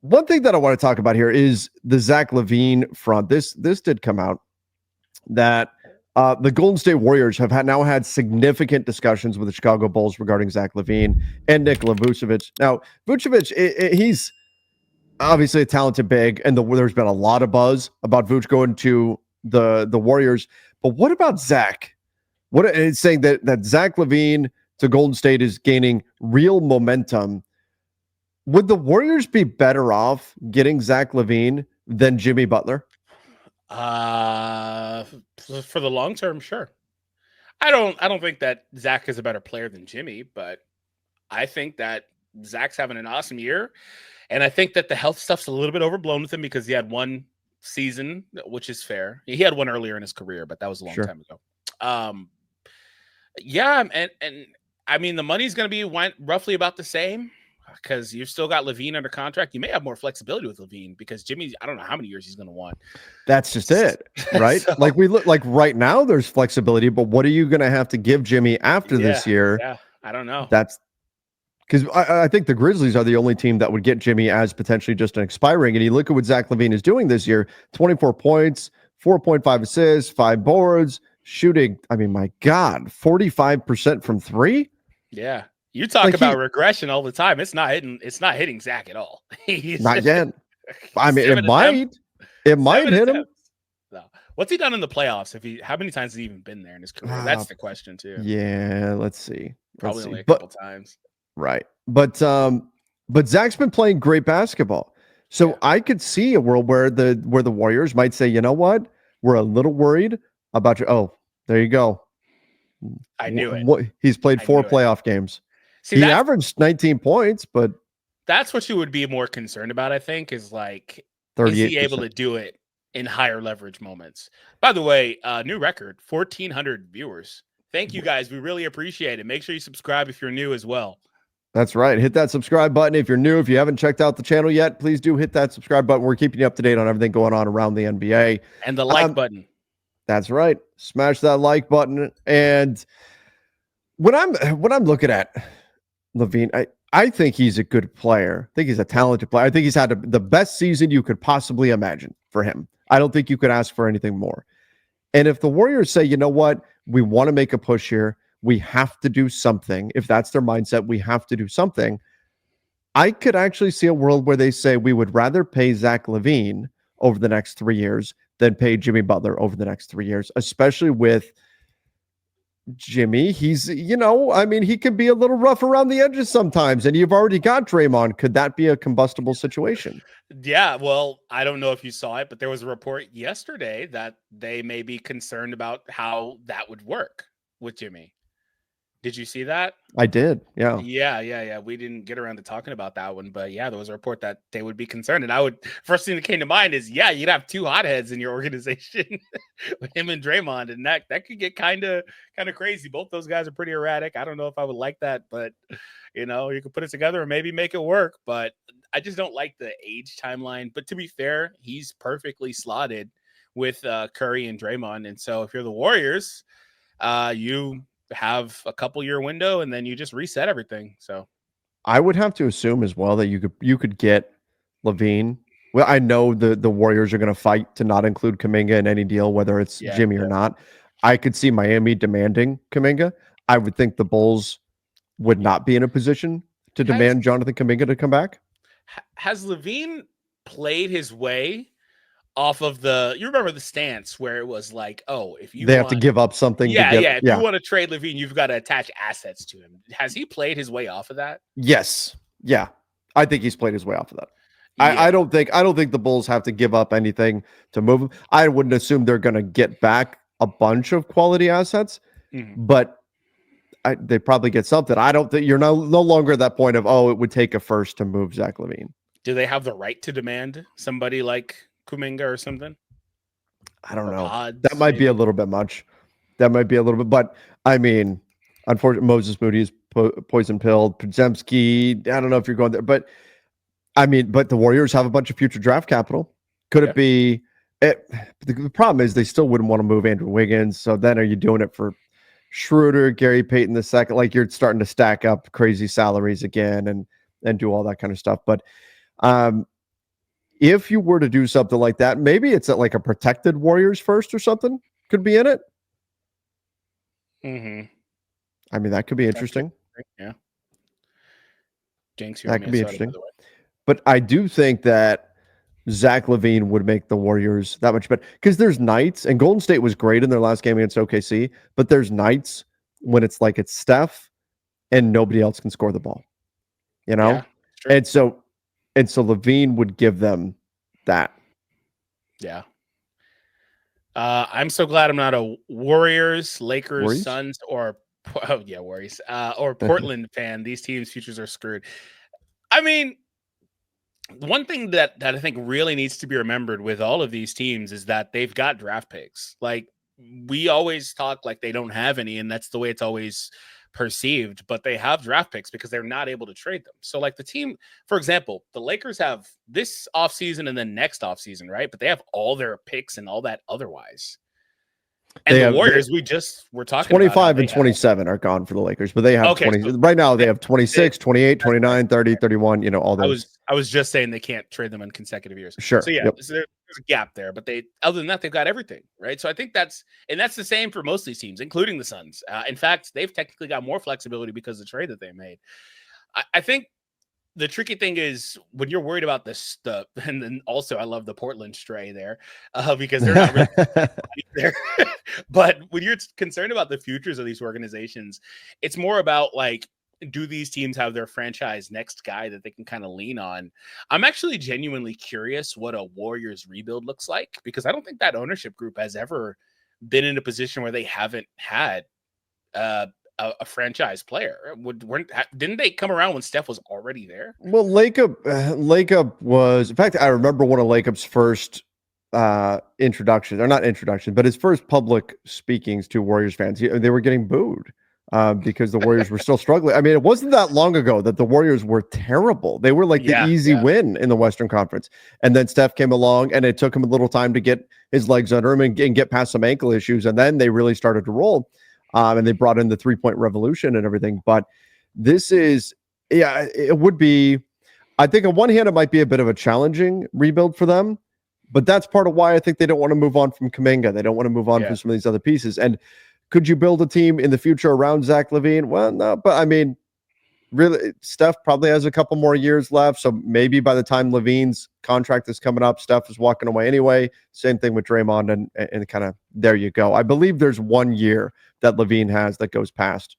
One thing that I want to talk about here is the Zach LaVine front. This did come out that the Golden State Warriors have now had significant discussions with the Chicago Bulls regarding Zach LaVine and Nikola Vucevic. Now, Vucevic, he's obviously a talented big, and there's been a lot of buzz about Vuce going to the Warriors. But what about Zach? What is saying that Zach LaVine to Golden State is gaining real momentum? Would the Warriors be better off getting Zach LaVine than Jimmy Butler? For the long term, sure. I don't think that Zach is a better player than Jimmy, but I think that Zach's having an awesome year. And I think that the health stuff's a little bit overblown with him because he had one season, which is fair. He had one earlier in his career, but that was a long time ago. Yeah, and I mean, the money's going to be roughly about the same because you've still got LaVine under contract. You may have more flexibility with LaVine because Jimmy, I don't know how many years he's going to want. That's just it, right? So, like we look like right now, there's flexibility, but what are you going to have to give Jimmy after this year? Yeah, I don't know. That's because I think the Grizzlies are the only team that would get Jimmy as potentially just an expiring. And you look at what Zach LaVine is doing this year: 24 points, 4.5 assists, 5 boards, shooting. I mean, my God, 45% from three. Yeah. You talk about regression all the time. It's not hitting Zach at all. Not yet. I mean, it might hit him. No. What's he done in the playoffs? How many times has he even been there in his career? That's the question too. Yeah, let's see. Probably only a couple times. Right. But Zach's been playing great basketball. So I could see a world where the Warriors might say, you know what? We're a little worried about you. Oh, there you go. I knew it. He's played 4 playoff games. See, he averaged 19 points, but that's what you would be more concerned about, I think, is like, is he able to do it in higher leverage moments? By the way, new record, 1,400 viewers. Thank you guys. We really appreciate it. Make sure you subscribe if you're new as well. That's right. Hit that subscribe button if you're new. If you haven't checked out the channel yet, please do hit that subscribe button. We're keeping you up to date on everything going on around the NBA. And the like button. That's right. Smash that like button. And when I'm looking at LaVine, I think he's a good player. I think he's a talented player. I think he's had the best season you could possibly imagine for him. I don't think you could ask for anything more. And if the Warriors say, you know what, we want to make a push here, we have to do something. If that's their mindset, we have to do something. I could actually see a world where they say we would rather pay Zach LaVine over the next 3 years than pay Jimmy Butler over the next 3 years, especially with Jimmy. He's, he can be a little rough around the edges sometimes, and you've already got Draymond. Could that be a combustible situation? Yeah, well, I don't know if you saw it, but there was a report yesterday that they may be concerned about how that would work with Jimmy. Did you see that? I did. Yeah. Yeah. We didn't get around to talking about that one, but yeah, there was a report that they would be concerned. And first thing that came to mind is, you'd have 2 hotheads in your organization with him and Draymond, and that could get kind of crazy. Both those guys are pretty erratic. I don't know if I would like that, but you could put it together and maybe make it work. But I just don't like the age timeline. But to be fair, he's perfectly slotted with Curry and Draymond. And so if you're the Warriors, you have a couple year window and then you just reset everything. So I would have to assume as well that you could get LaVine. Well, I know the Warriors are going to fight to not include Kuminga in any deal, whether it's Jimmy or not. I could see Miami demanding Kuminga. I would think the Bulls would not be in a position to demand Jonathan Kuminga to come back. Has LaVine played his way off of you remember the stance where it was like, oh, if you have to give up something. If you want to trade LaVine, you've got to attach assets to him. Has he played his way off of that? Yes. Yeah. I think he's played his way off of that. Yeah. I don't think the Bulls have to give up anything to move him. I wouldn't assume they're going to get back a bunch of quality assets, but they probably get something. I don't think you're no longer at that point of, it would take a first to move Zach LaVine. Do they have the right to demand somebody like Kuminga or something? I don't know. Odds, that might be a little bit much. But I mean, unfortunately, Moses Moody is poison pilled. Podziemski, I don't know if you're going there, but I mean, but the Warriors have a bunch of future draft capital. Could it be? The problem is they still wouldn't want to move Andrew Wiggins. So then, are you doing it for Schroeder, Gary Payton II? Like you're starting to stack up crazy salaries again and do all that kind of stuff. But If you were to do something like that, maybe it's at like a protected Warriors first or something could be in it. Mm-hmm. I mean, that could be interesting. Yeah. Jinx, you're That in could be Minnesota, by interesting. the way. But I do think that Zach LaVine would make the Warriors that much better because there's nights, and Golden State was great in their last game against OKC, but there's nights when it's like it's Steph and nobody else can score the ball, you know? Yeah, true. And so LaVine would give them that. Yeah. I'm so glad I'm not a Warriors, Lakers, Warriors? Suns, or Warriors, or Portland fan. These teams' futures are screwed. I mean, one thing that I think really needs to be remembered with all of these teams is that they've got draft picks. Like, we always talk like they don't have any, and that's the way it's always perceived, but they have draft picks because they're not able to trade them. So like the team, for example, the Lakers have this offseason and then next offseason, right? But they have all their picks and all that otherwise. And the Warriors, we're talking 25 and 27 are gone for the Lakers, but they have 20 so right now. They have 26, 28, 29, 30, 31, you know, all those. I was just saying they can't trade them in consecutive years. Sure. So yeah, so there's a gap there, but other than that, they've got everything, right? So I think that's the same for most of these teams, including the Suns. In fact, they've technically got more flexibility because of the trade that they made. I think the tricky thing is when you're worried about this stuff, and then also I love the Portland stray there because they're not really there. But when you're concerned about the futures of these organizations, it's more about like, do these teams have their franchise next guy that they can kind of lean on? I'm actually genuinely curious what a Warriors rebuild looks like, because I don't think that ownership group has ever been in a position where they haven't had a franchise player. Didn't they come around when Steph was already there? Well, Lakeup was, in fact, I remember one of Lakeup's first introductions, or not introduction, but his first public speakings to Warriors fans. They were getting booed because the Warriors were still struggling. I mean, it wasn't that long ago that the Warriors were terrible. They were like the easy win in the Western Conference. And then Steph came along, and it took him a little time to get his legs under him and get past some ankle issues. And then they really started to roll. And they brought in the 3-point revolution and everything. But this is, it would be, I think on one hand, it might be a bit of a challenging rebuild for them. But that's part of why I think they don't want to move on from Kuminga. They don't want to move on from some of these other pieces. And could you build a team in the future around Zach LaVine? Well, no, but I mean, really, Steph probably has a couple more years left. So maybe by the time LaVine's contract is coming up, Steph is walking away anyway. Same thing with Draymond, and kind of there you go. I believe there's 1 year that LaVine has that goes past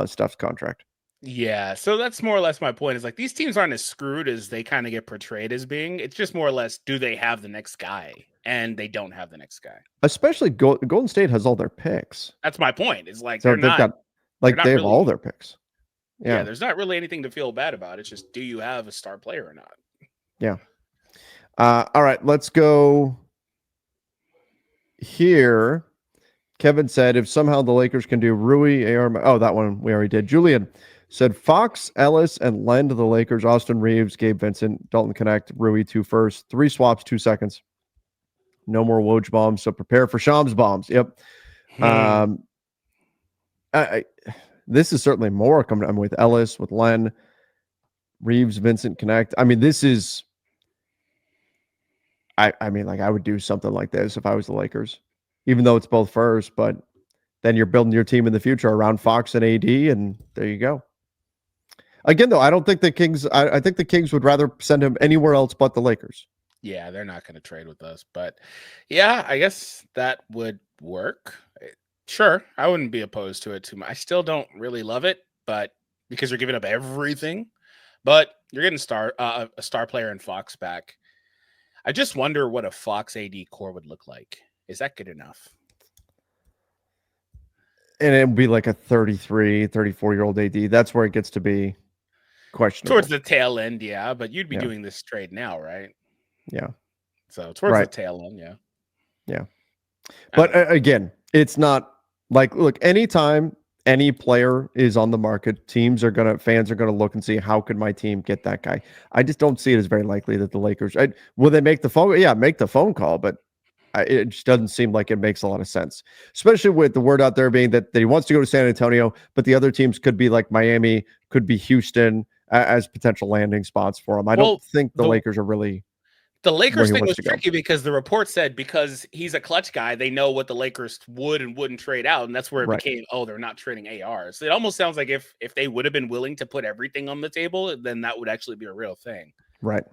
Steph's contract. Yeah, so that's more or less my point. Is like these teams aren't as screwed as they kind of get portrayed as being. It's just more or less, do they have the next guy? And they don't have the next guy. Especially Golden State has all their picks. That's my point. Is like so they have really, all their picks. Yeah, there's not really anything to feel bad about. It's just, do you have a star player or not? Yeah. All right, let's go here. Kevin said, if somehow the Lakers can do Rui, that one we already did. Julian said, Fox, Ellis, and Len to the Lakers. Austin Reeves, Gabe Vincent, Dalton Connect, Rui 2 first. 3 swaps, 2 seconds. No more Woj bombs, so prepare for Shams bombs. Yep. This is certainly more coming. I'm with Ellis, with Len, Reeves, Vincent, Connect. I mean, this is. I mean, like I would do something like this if I was the Lakers, even though it's both first. But then you're building your team in the future around Fox and AD, and there you go. Again, though, I don't think the Kings. I think the Kings would rather send him anywhere else but the Lakers. Yeah, they're not going to trade with us, but yeah, I guess that would work. Sure, I wouldn't be opposed to it too much. I still don't really love it, but because you're giving up everything, but you're getting a star player in Fox back. I just wonder what a Fox AD core would look like. Is that good enough? And it would be like a 33, 34-year-old AD. That's where it gets to be questionable. Towards the tail end, yeah, but you'd be doing this trade now, right? Yeah. So towards the tail end, yeah. Yeah. But again, it's not like, look, anytime any player is on the market, fans are going to look and see, how could my team get that guy? I just don't see it as very likely that the Lakers, will they make the phone? Yeah, make the phone call, but it just doesn't seem like it makes a lot of sense, especially with the word out there being that he wants to go to San Antonio, but the other teams could be like Miami, could be Houston, as potential landing spots for him. I don't think the Lakers are really. The Lakers he thing wants was to go. tricky because the report said because he's a clutch guy, they know what the Lakers would and wouldn't trade out, and that's where it Right. became, oh, they're not trading ARs. It almost sounds like if they would have been willing to put everything on the table, then that would actually be a real thing. Right.